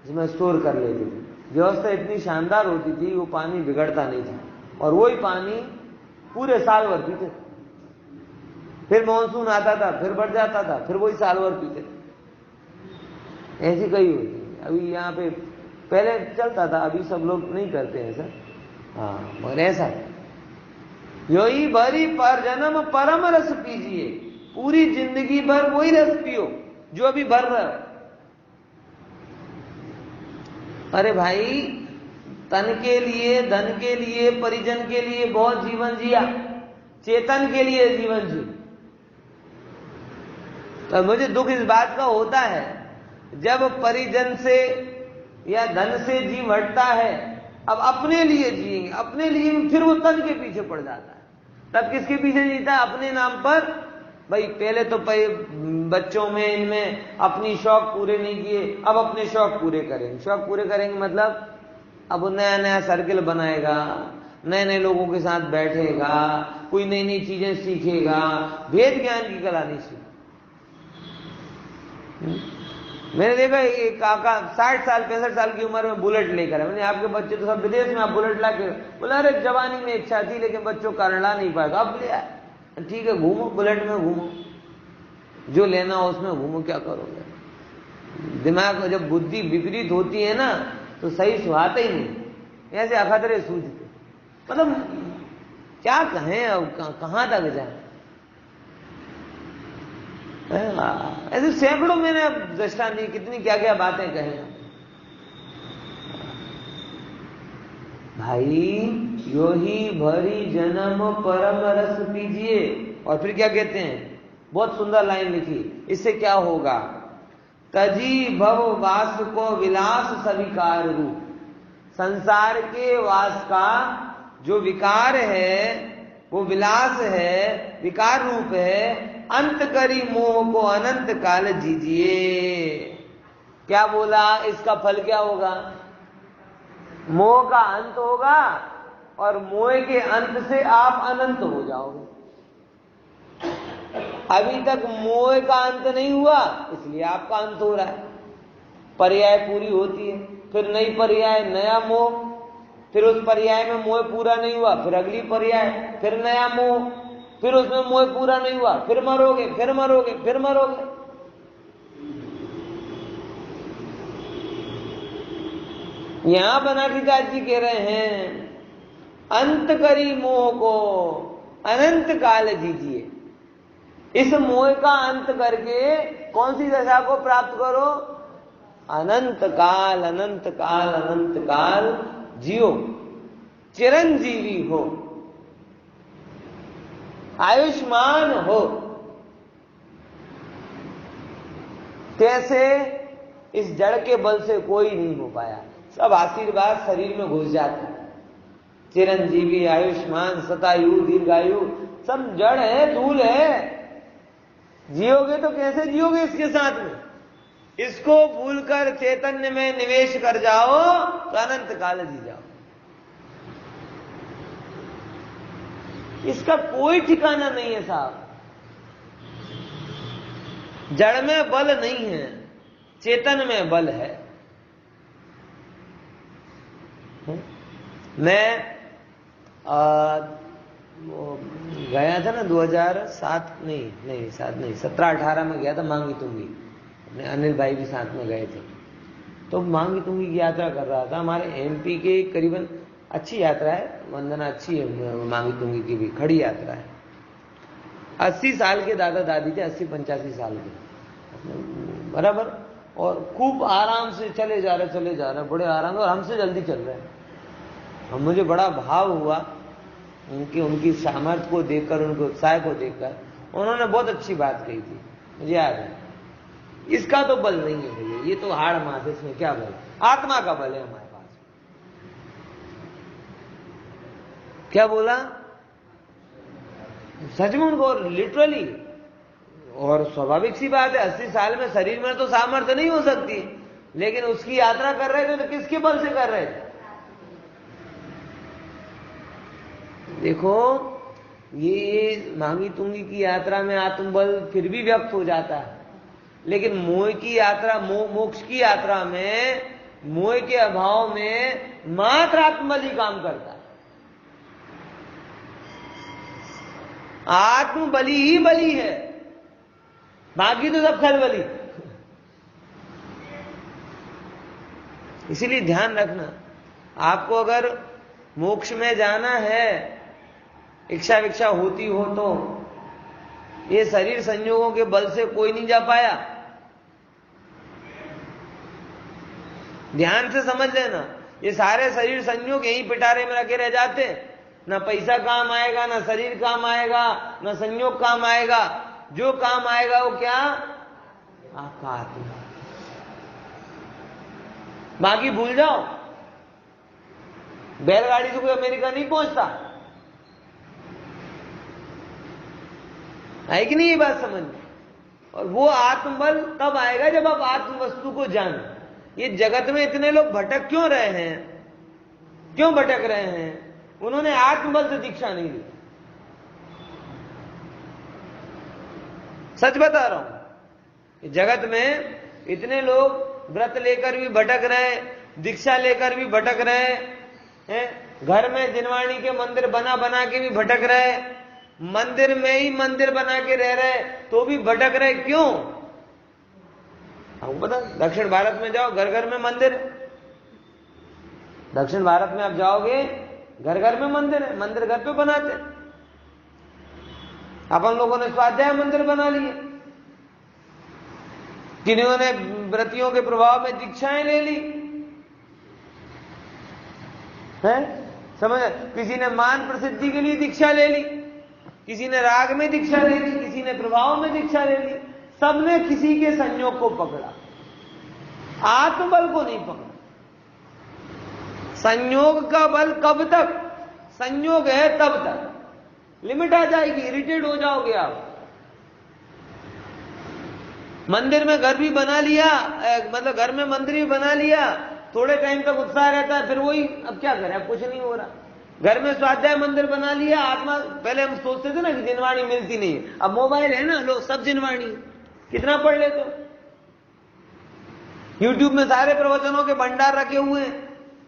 इसमें स्टोर कर लेते थे। व्यवस्था इतनी शानदार होती थी, वो पानी बिगड़ता नहीं था और वही पानी पूरे साल भर पीते थे। फिर मानसून आता था, फिर बढ़ जाता था, फिर वही साल भर पीते थे। ऐसी कई होती। अभी यहाँ पे पहले चलता था, अभी सब लोग नहीं करते हैं सर। हाँ मगर ऐसा यो ही भरी पर जन्म परम रस पीजिए, पूरी जिंदगी भर वही रस पियो जो अभी भर रहा है। अरे भाई, तन के लिए, धन के लिए, परिजन के लिए बहुत जीवन जिया, चेतन के लिए जीवन जी। तो मुझे दुख इस बात का होता है जब परिजन से या धन से जी हटता है, अब अपने लिए जिएंगे, अपने लिए, फिर वो तन के पीछे पड़ जाता है। तब किसके पीछे जीता? अपने नाम पर। भाई पहले तो बच्चों में इनमें अपनी शौक पूरे नहीं किए, अब अपने शौक पूरे करेंगे। शौक पूरे करेंगे मतलब अब नया नया सर्किल बनाएगा, नए नए लोगों के साथ बैठेगा, कोई नई नई चीजें सीखेगा, भेद ज्ञान की कला नहीं सीखेगा। मैंने देखा एक काका 60 साल 65 साल की उम्र में बुलेट लेकर है। मैंने आपके बच्चे तो सब विदेश में, आप बुलेट ला के, बोला अरे जवानी में इच्छा थी लेकिन बच्चों कारण ला नहीं पाएगा, अब ले आए। ठीक है घूमो, बुलेट में घूमो, जो लेना हो उसमें घूमो, क्या करोगे। दिमाग में जब बुद्धि विपरीत होती है ना तो सही सुहाते ही नहीं, ऐसे अखतरे सूझते। मतलब क्या कहें, अब कहां तक जाए। ऐसे सैकड़ों मैंने अब दृष्टांत, कितनी क्या क्या बातें कही। भाई यो ही भरी जन्म परम रस पीजिए। और फिर क्या कहते हैं, बहुत सुंदर लाइन लिखी, इससे क्या होगा? तजी भव वास को विलास सविकार रूप। संसार के वास का जो विकार है वो विलास है, विकार रूप है। अंत करी मोह को अनंत काल जीजिए। क्या बोला? इसका फल क्या होगा? मोह का अंत होगा और मोह के अंत से आप अनंत हो जाओगे। अभी तक मोह का अंत नहीं हुआ, इसलिए आपका अंत हो रहा है। पर्याय पूरी होती है, फिर नई पर्याय, नया मोह, फिर उस पर्याय में मोह पूरा नहीं हुआ, फिर अगली पर्याय, फिर नया मोह, फिर उसमें मोह पूरा नहीं हुआ, फिर मरोगे, फिर मरोगे, फिर मरोगे। यहां बनाटीदास जी कह रहे हैं, अंत करी मोह को अनंत काल जीजिए। इस मोह का अंत करके कौन सी दशा को प्राप्त करो? अनंत काल, अनंत काल, अनंत काल जियो, चिरंजीवी हो, आयुष्मान हो। कैसे? इस जड़ के बल से कोई नहीं हो पाया। सब आशीर्वाद शरीर में घुस जाते हैं। चिरंजीवी, आयुष्मान, शतायु, दीर्घायु सब जड़ है, धूल है। जियोगे तो कैसे जियोगे इसके साथ में? इसको भूलकर चैतन्य में निवेश कर जाओ तो अनंत काल जी जाओ। इसका कोई ठिकाना नहीं है साहब। जड़ में बल नहीं है, चेतन में बल है। मैं गया था ना 2007 नहीं 17-18 में गया था मांगी तुंगी। अपने अनिल भाई भी साथ में गए थे। तो मांगी तुंगी की यात्रा कर रहा था। हमारे एमपी के करीबन अच्छी यात्रा है, वंदना अच्छी है मांगी तुंगी की भी, खड़ी यात्रा है। 80 साल के दादा दादी थे, 80-85 साल के बराबर, और खूब आराम से चले जा रहे बड़े आराम से, और हमसे जल्दी चल रहे हैं। और मुझे बड़ा भाव हुआ उनकी सामर्थ्य को देखकर, उनके उत्साह को देखकर। उन्होंने बहुत अच्छी बात कही थी, मुझे याद है। इसका तो बल नहीं है भैया, ये तो हाड़ मास, इसमें क्या बल? आत्मा का बल है हमारे पास। क्या बोला? सच में उनको लिटरली, और स्वाभाविक सी बात है, 80 साल में शरीर में तो सामर्थ्य नहीं हो सकती, लेकिन उसकी यात्रा कर रहे थे तो किसके बल से कर रहे थे? देखो, ये मांगी तुंगी की यात्रा में आत्मबल फिर भी व्यक्त हो जाता है, लेकिन मोह की यात्रा, मोक्ष की यात्रा में मोह के अभाव में मात्र आत्मबल ही काम करता है। आत्मबली ही बली है, बाकी तो सब खलबली। इसीलिए ध्यान रखना, आपको अगर मोक्ष में जाना है, इच्छा विक्षा होती हो तो ये शरीर संयोगों के बल से कोई नहीं जा पाया। ध्यान से समझ लेना, ये सारे शरीर संयोग यहीं पिटारे में रखे रह जाते। ना पैसा काम आएगा, ना शरीर काम आएगा, ना संयोग काम आएगा। जो काम आएगा वो क्या? आपका आत्मा। बाकी भूल जाओ। बैलगाड़ी से कोई अमेरिका नहीं पहुंचता है कि नहीं? ये बात समझ। और वो आत्मबल तब आएगा जब आप आत्म वस्तु को जानो। ये जगत में इतने लोग भटक क्यों रहे हैं? क्यों भटक रहे हैं? उन्होंने आत्मबल से दीक्षा नहीं ली। सच बता रहा हूं, जगत में इतने लोग व्रत लेकर भी भटक रहे, दीक्षा लेकर भी भटक रहे हैं, घर में जिनवाणी के मंदिर बना बना के भी भटक रहे, मंदिर में ही मंदिर बना के रह रहे तो भी भटक रहे। क्यों? आपको पता, दक्षिण भारत में जाओ, घर घर में मंदिर। दक्षिण भारत में आप जाओगे, घर घर में मंदिर है, मंदिर घर पे बनाते। अपन लोगों ने स्वाध्याय मंदिर बना लिए, किन्हीं ने व्रतियों के प्रभाव में दीक्षाएं ले ली है, समझ? किसी ने मान प्रसिद्धि के लिए दीक्षा ले ली, किसी ने राग में दीक्षा ले ली, किसी ने प्रभाव में दीक्षा ले ली। सबने किसी के संयोग को पकड़ा, आत्मबल को नहीं पकड़ा। संयोग का बल कब तक? संयोग है तब तक। लिमिट आ जाएगी, इरिटेट हो जाओगे आप। मंदिर में घर भी बना लिया, मतलब घर में मंदिर भी बना लिया, थोड़े टाइम तक उत्साह रहता है, फिर वही अब क्या करें, अब कुछ नहीं हो रहा। घर में स्वाध्याय मंदिर बना लिया, आत्मा, पहले हम सोचते थे ना कि जिनवाणी मिलती नहीं है, अब मोबाइल है ना, लो सब जिनवाणी, कितना पढ़ लेते हो। यूट्यूब में सारे प्रवचनों के भंडार रखे हुए हैं,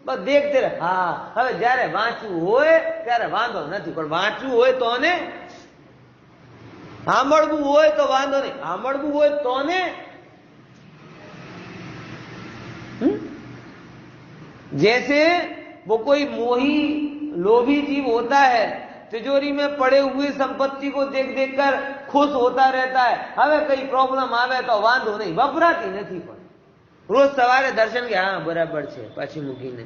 बस देखते रहे। हाँ, હવે જ્યારે વાંચવું હોય ત્યારે વાંધો નથી, પણ વાંચવું હોય તો ને, સાંભળવું હોય તો વાંધો નહીં, સાંભળવું હોય તો ને। जैसे वो कोई मोही लोभी जीव होता है, तिजोरी में पड़े हुए संपत्ति को देख देख कर खुश होता रहता है, હવે कई प्रॉब्लम आवे तो वांधो नहीं, वपराती નથી, પણ रोज सवारे दर्शन के हाँ बराबर છે, પાછી મૂકીને।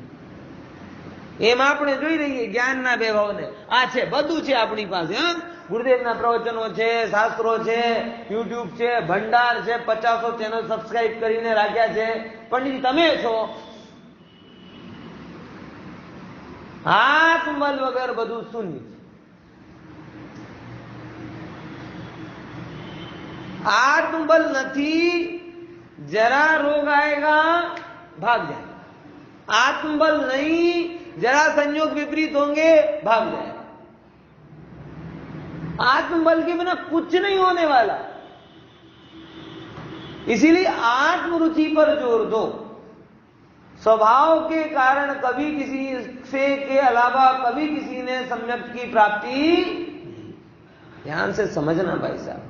એમ આપણે જોઈ રહીએ જ્ઞાનના વૈભવને, આ છે બધું છે આપણી પાસે। હા, ગુરુદેવના પ્રવચનો છે, શાસ્ત્રો છે, યુટ્યુબ છે, ભંડાર છે, 50 ચેનલ સબસ્ક્રાઇબ કરીને રાખ્યા છે। પંડિત તમે છો, આત્મબલ વગર બધું શૂન્ય છે। आत्मबल नहीं, जरा रोग आएगा भाग जाएगा। आत्मबल नहीं, जरा संयोग विपरीत होंगे भाग जाएगा। आत्मबल के बिना कुछ नहीं होने वाला। इसीलिए आत्मरुचि पर जोर दो। स्वभाव के कारण कभी किसी से के अलावा कभी किसी ने सम्यक की प्राप्ति, ध्यान से समझना भाई साहब।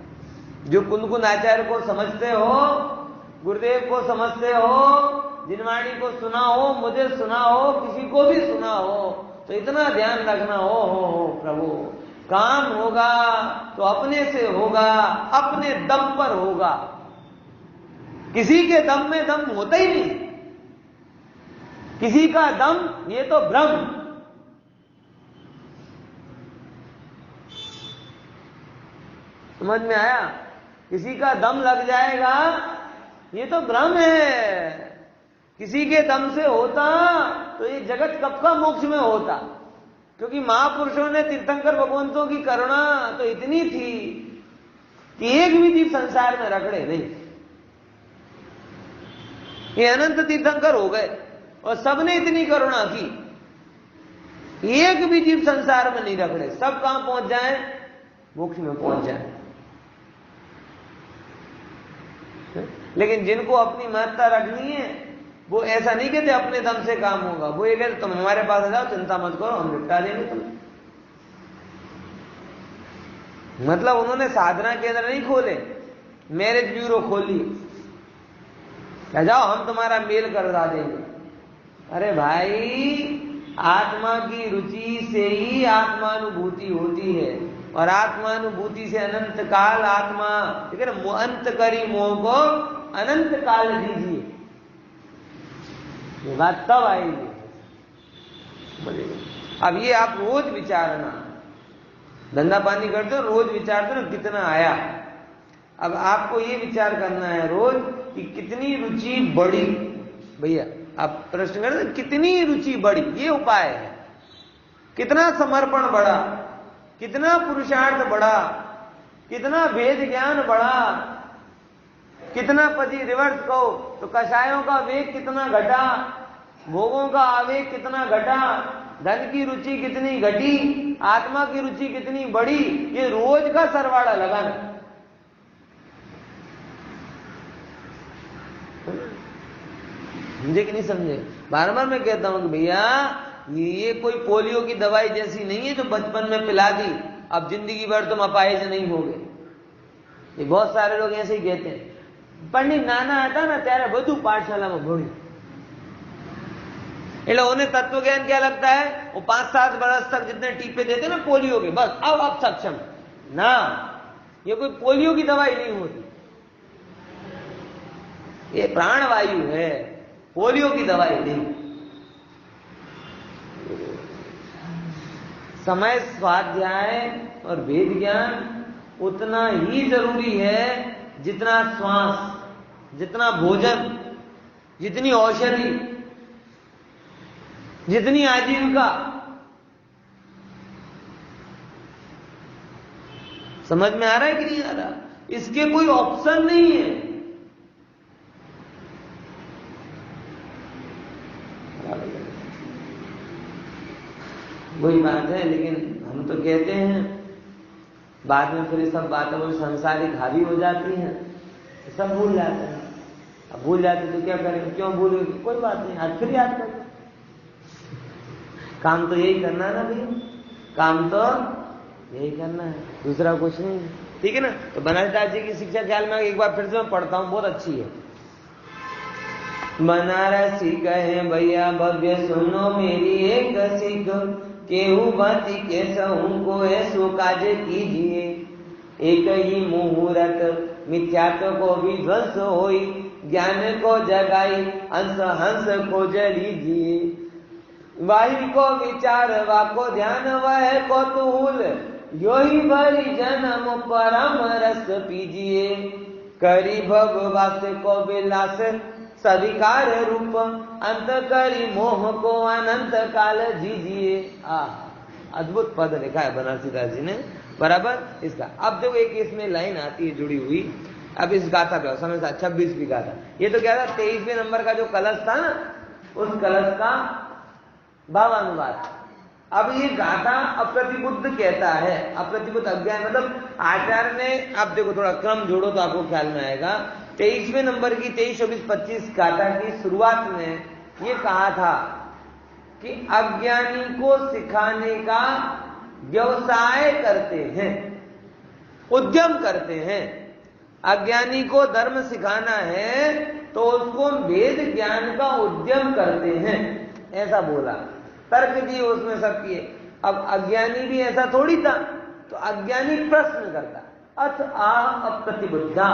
जो कुंदकुंद आचार्य को समझते हो, गुरुदेव को समझते हो, जिनवाणी को सुना हो, मुझे सुना हो, किसी को भी सुना हो, तो इतना ध्यान रखना हो प्रभु, काम होगा तो अपने से होगा, अपने दम पर होगा। किसी के दम में दम होता ही नहीं, किसी का दम ये तो भ्रम। समझ में आया? किसी का दम लग जाएगा ये तो भ्रम है। किसी के दम से होता तो ये जगत कब का मोक्ष में होता, क्योंकि महापुरुषों ने, तीर्थंकर भगवंतों की करुणा तो इतनी थी कि एक भी जीव संसार में रखड़े नहीं। ये अनंत तीर्थंकर हो गए और सबने इतनी करुणा की, एक भी जीव संसार में नहीं रखड़े, सब कहां पहुंच जाए, मोक्ष में पहुंच जाए। लेकिन जिनको अपनी महत्ता रखनी है वो ऐसा नहीं कहते अपने दम से काम होगा, वो ये कहते तुम हमारे पास आ जाओ, चिंता मत करो, हम निपटा देंगे तुम्हें। मतलब उन्होंने साधना केंद्र नहीं खोले, मैरिज ब्यूरो खोली, क्या जाओ हम तुम्हारा मेल करवा देंगे। अरे भाई, आत्मा की रुचि से ही आत्मानुभूति होती है, और आत्मानुभूति से अनंत काल आत्मा, ठीक है ना, अंत करी मोह को अनंत काल दीजिए, ये बात तब आएगी। अब ये आप रोज विचारना, धंधा पानी करते हो रोज विचारते हो कितना आया। अब आपको ये विचार करना है रोज कि कितनी रुचि बढ़ी। भैया आप प्रश्न करते कितनी रुचि बढ़ी, ये उपाय है। कितना समर्पण बढ़ा, कितना पुरुषार्थ बढ़ा, कितना भेद ज्ञान बढ़ा, कितना पति रिवर्स कहो तो कषायों का वेग कितना घटा, भोगों का आवेग कितना घटा, धन की रुचि कितनी घटी, आत्मा की रुचि कितनी बढ़ी, ये रोज का सरवाड़ा लगाना। समझे कि नहीं समझे? बार बार मैं कहता हूं कि भैया ये कोई पोलियो की दवाई जैसी नहीं है जो बचपन में पिला दी अब जिंदगी भर तुम अपाहिज नहीं होगे। ये बहुत सारे लोग ऐसे ही कहते हैं। पंडित नाना હતા ને ત્યારે બધું પાઠશાલામાં ભણ્યું, એટલે उन्हें तत्व ज्ञान क्या लगता है, वो 5-7 वर्ष तक जितने टीपे देते ना पोलियो के, बस अब सक्षम ना। ये कोई पोलियो की दवाई नहीं होती, ये प्राणवायु है, पोलियो की दवाई नहीं। समय स्वाध्याय और वेद ज्ञान उतना ही जरूरी है जितना श्वास, जितना भोजन, जितनी औषधि, जितनी आजीविका। समझ में आ रहा है कि नहीं आ रहा? इसके कोई ऑप्शन नहीं है। वही बात है, लेकिन हम तो कहते हैं बाद में फिर सब बातें वो संसारिक हावी हो जाती हैं, सब भूल जाते हैं। अब भूल जाते तो क्या करेंगे? क्यों भूलोगे? कोई बात नहीं, आज फिर याद कर लो। काम तो यही करना है ना भैया, काम तो यही करना है, दूसरा कुछ नहीं है। ठीक है ना? तो बनारस दास जी की शिक्षा ख्याल में एक बार फिर से मैं पढ़ता हूं, बहुत अच्छी है। बनारसी कहे भैया भव्य सुनो मेरी एक सीख, केहू भांति के सहू को ऐसो काज कीजिए। एक ही मुहूर्त मिथ्यात्व को भी ध्वंस होई, ज्ञान को जगाई हंस हंस खोज लीजिए। वाही को विचार वाको ध्यान वह को तुहुल, यो ही भरी जन्म परम रस पीजिए। करी भगवास को विलास सविकार रूप, अंत करी मोह को अनंत काल जीजिए। अद्भुत पद लिखा है बनारसी दास जी ने, बराबर इसका। अब देखो एक इसमें लाइन आती है जुड़ी हुई। अब इस गाथा पे समय 26वीं गाथा, ये तो क्या था 23वें नंबर का जो कलश था ना, उस कलश का भावानुवाद। अब ये गाथा अप्रतिबुद्ध कहता है, अप्रतिबुद्ध अज्ञान मतलब आचार्य ने, आप देखो थोड़ा क्रम जोड़ो तो आपको ख्याल में आएगा। 23वें नंबर की 23, 24, 25 गाथा की शुरुआत में ये कहा था कि अज्ञानी को सिखाने का व्यवसाय करते हैं, उद्यम करते हैं। अज्ञानी को धर्म सिखाना है तो उसको वेद ज्ञान का उद्यम करते हैं, ऐसा बोला। तर्क दिए उसमें सब किए। अब अज्ञानी भी ऐसा थोड़ी था, तो अज्ञानी प्रश्न करता, अथ आ अप्रतिबुद्धा।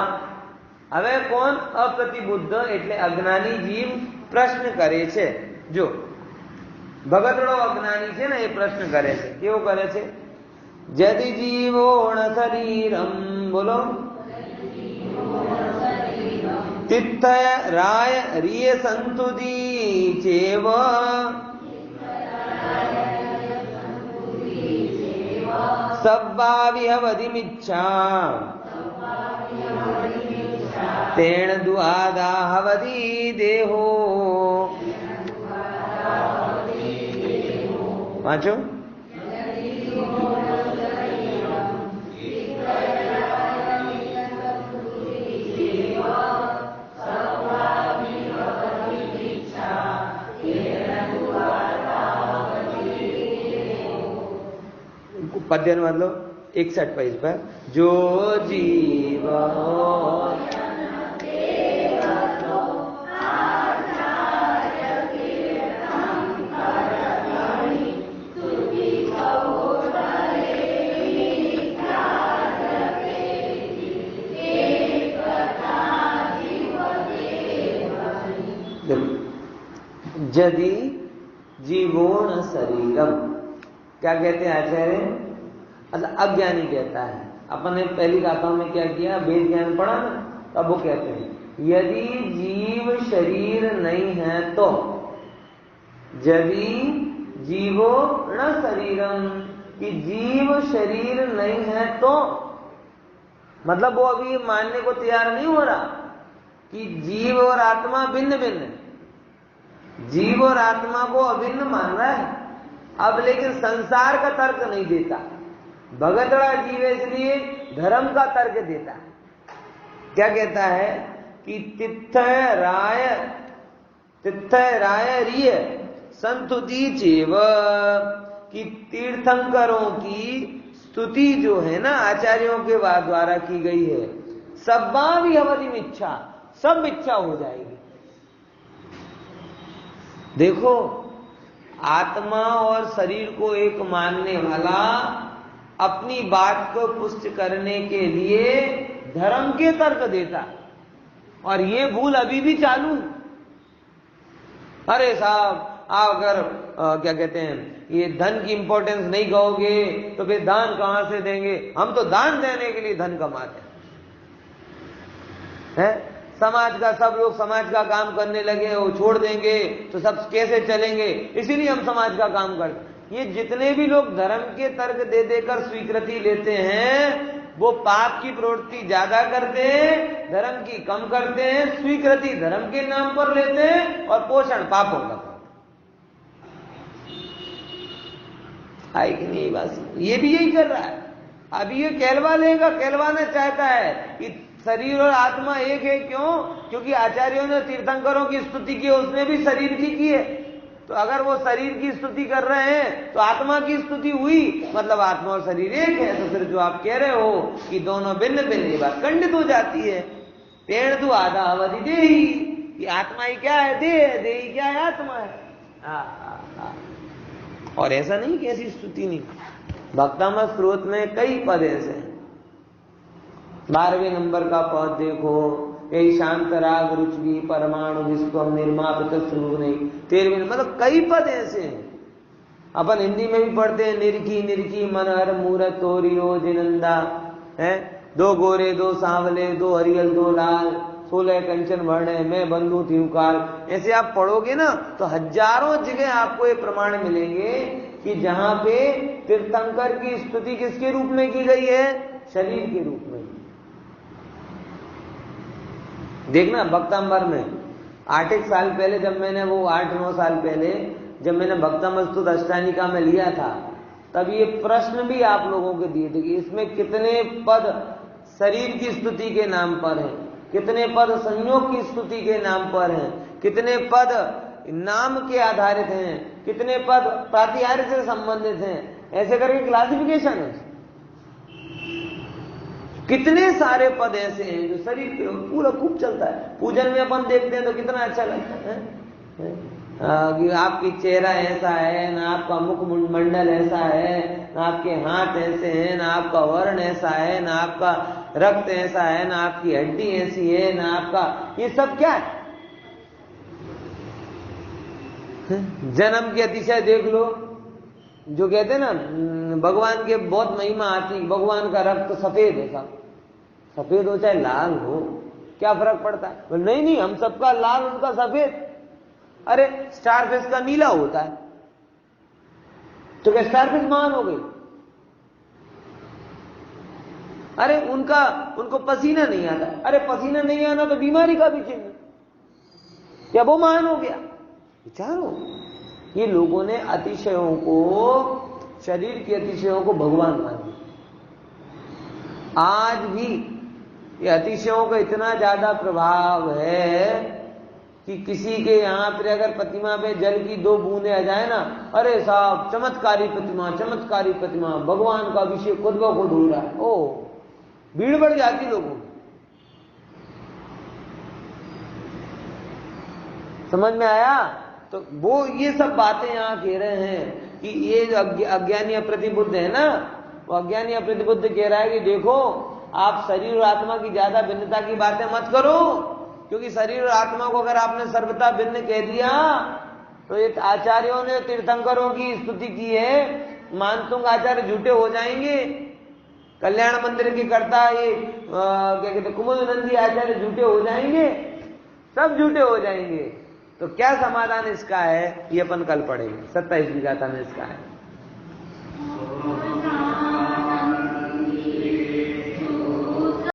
હવે કોણ? અપ્રતિબુદ્ધ એટલે અજ્ઞાની જીવ પ્રશ્ન કરે છે। જો ભગતડો અજ્ઞાની છે ને, એ પ્રશ્ન કરે છે। કેવો કરે છે? જદિ જીવોણ શરીરમ, બોલો, તિથ્થ રાય રીય સંતુદી ચેવ, સબ્બાવિહવધિમિચ્છા तेण दुआदाहवधि देहो। वाचो। पद्य मतलब 61 पेज पर, जो जीव यदि जीवोण शरीरम, क्या कहते हैं आचार्य? मतलब अज्ञानी कहता है। अपन ने पहली गाथाओं में क्या किया, वेद ज्ञान पढ़ा ना, तब वो कहते हैं यदि जीव शरीर नहीं है तो, यदि जीवो न शरीरम, कि जीव शरीर नहीं है तो, मतलब वो अभी मानने को तैयार नहीं हो रहा कि जीव और आत्मा भिन्न भिन्न है। जीव और आत्मा को अभिन्न मान रहा है अब, लेकिन संसार का तर्क नहीं देता। भगतड़ा जीव इसलिए धर्म का तर्क देता है। क्या कहता है कि तित्थ राय रिय संतुति चेव, कि तीर्थंकरों की स्तुति जो है ना आचार्यों के द्वारा की गई है, सब्बा भी अवधि इच्छा, सब इच्छा हो जाएगी। देखो, आत्मा और शरीर को एक मानने वाला अपनी बात को पुष्ट करने के लिए धर्म के तर्क देता, और ये भूल अभी भी चालू। अरे साहब, आप अगर क्या कहते हैं, ये धन की इंपॉर्टेंस नहीं कहोगे तो फिर दान कहां से देंगे? हम तो दान देने के लिए धन कमाते हैं। समाज का, सब लोग समाज का काम करने लगे, वो छोड़ देंगे तो सब कैसे चलेंगे? इसीलिए हम समाज का काम करते। ये जितने भी लोग धर्म के तर्क दे देकर स्वीकृति लेते हैं, वो पाप की प्रवृत्ति ज्यादा करते हैं, धर्म की कम करते हैं, स्वीकृति धर्म के नाम पर लेते हैं और पोषण पापों का करते हैं। आई कि नहीं बस ये भी यही कर रहा है। अभी ये कहलवा लेगा, कहलवाना चाहता है कि शरीर और आत्मा एक है। क्यों? क्योंकि आचार्यों ने तीर्थंकरों की स्तुति की, उसने भी शरीर की है। तो अगर वो शरीर की स्तुति कर रहे हैं तो आत्मा की स्तुति हुई, मतलब आत्मा और शरीर एक है। तो फिर जो आप कह रहे हो कि दोनों भिन्न भिन्न, ये बात खंडित हो जाती है। तेण तू आधा अवधि देही, कि आत्मा ही क्या है? देह है, देही क्या है? आत्मा है। और ऐसा नहीं कि ऐसी स्तुति नहीं। भक्तामृत स्रोत में कई पद ऐसे हैं। 12वें नंबर का पद देखो, यही शांत राग रुचि परमाणु विश्व निर्मापित स्वरूप नहीं। 13वें मतलब कई पद ऐसे हैं। अपन हिंदी में भी पढ़ते हैं, निरखी निरखी मनहर मूरत तोरियो जिनंदा है, 2 गोरे 2 सांवले 2 हरियल 2 लाल 16 कंचन वर्ण मैं बंधु थी काल। ऐसे आप पढ़ोगे ना तो हजारों जगह आपको ये प्रमाण मिलेंगे कि जहां पे तीर्थंकर की स्तुति किसके रूप में की गई है? शरीर के रूप में। देखना भक्तांबर में 8-1 साल पहले जब मैंने वो 8-9 साल पहले जब मैंने भक्तामस्तुत अष्टानिका में लिया था, तब ये प्रश्न भी आप लोगों के दिए थे कि इसमें कितने पद शरीर की स्तुति के नाम पर हैं, कितने पद संयोग की स्तुति के नाम पर हैं, कितने पद नाम के आधारित हैं, कितने पद प्रातिहार्य से संबंधित हैं। ऐसे करके क्लासिफिकेशन है। कितने सारे पद ऐसे हैं जो शरीर पे पूरा खूब चलता है। पूजन में अपन देखते हैं तो कितना अच्छा लगता है कि आपकी चेहरा ऐसा है, ना आपका मुख मंडल ऐसा है, ना आपके हाथ ऐसे हैं, ना आपका वर्ण ऐसा है, ना आपका रक्त ऐसा है, ना आपकी हड्डी ऐसी है, ना आपका ये सब क्या है। जन्म के अतिशय देख लो, जो कहते हैं ना भगवान के बहुत महिमा आती, भगवान का रक्त सफेद है, सफेद हो चाहे लाल हो, क्या फर्क पड़ता है? नहीं नहीं, हम सबका लाल उनका सफेद। अरे स्टारफिश का नीला होता है तो क्या स्टारफिश महान हो गई? अरे उनको पसीना नहीं आता, अरे पसीना नहीं आना तो बीमारी का भी चिन्ह, क्या वो महान हो गया? विचारो, ये लोगों ने अतिशयों को, शरीर के अतिशयों को भगवान मान लिया। आज भी ये अतिशयों का इतना ज्यादा प्रभाव है कि किसी के यहां पर अगर प्रतिमा पे जल की 2 बूंदे आ जाए ना, अरे साहब चमत्कारी प्रतिमा, चमत्कारी प्रतिमा, भगवान का अभिषेक खुद ब खुद हो रहा है। ओ भीड़ बढ़ जाती लोगों की। समझ में आया? तो वो ये सब बातें यहां कह रहे हैं कि ये जो अज्ञानी अप्रतिबुद्ध है ना, वो अज्ञानी अप्रतिबुद्ध कह रहा है कि देखो आप शरीर और आत्मा की ज्यादा भिन्नता की बातें मत करो, क्योंकि शरीर और आत्मा को अगर आपने सर्वथा भिन्न कह दिया तो ये आचार्यों ने तीर्थंकरों की स्तुति की है, मानसुंग आचार्य झूठे हो जाएंगे, कल्याण मंदिर के कर्ता ये क्या कहते कुमुद नंदी आचार्य झूठे हो जाएंगे, सब झूठे हो जाएंगे। तो क्या समाधान इसका है ये अपन कल पढ़ेंगे। 27वीं गाथा में इसका है।